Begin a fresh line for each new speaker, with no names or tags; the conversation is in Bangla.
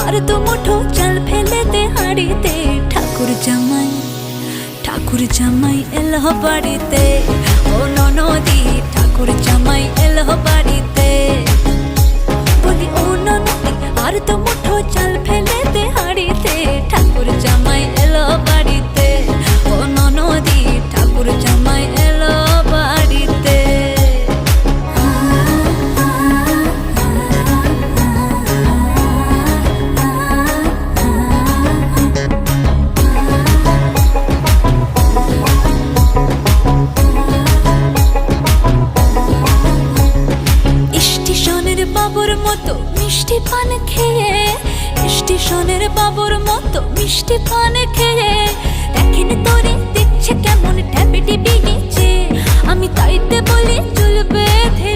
আর তো মুঠো চাল ফেলে দে হাড়িতে। ঠাকুর জামাই এলো বাড়িতে, ও ননদি ঠাকুর জামাই এলো বাড়িতে। বলি ও ননদি আর তো মুঠো চাল ফেলে দে হাড়িতে, ঠাকুর জামাই এলো বাড়িতে, ও ননদি ঠাকুর জামাই এলো বাড়িতে। স্টেশনের বাবুর মতো মিষ্টি পান খেয়ে, স্টেশনের বাবুর মতো মিষ্টি পান খেয়ে, দেখেন তোরে দেখছে কেমন ট্যাপে টিপি নিচে, আমি তাইতে বলি চুল বেঁধে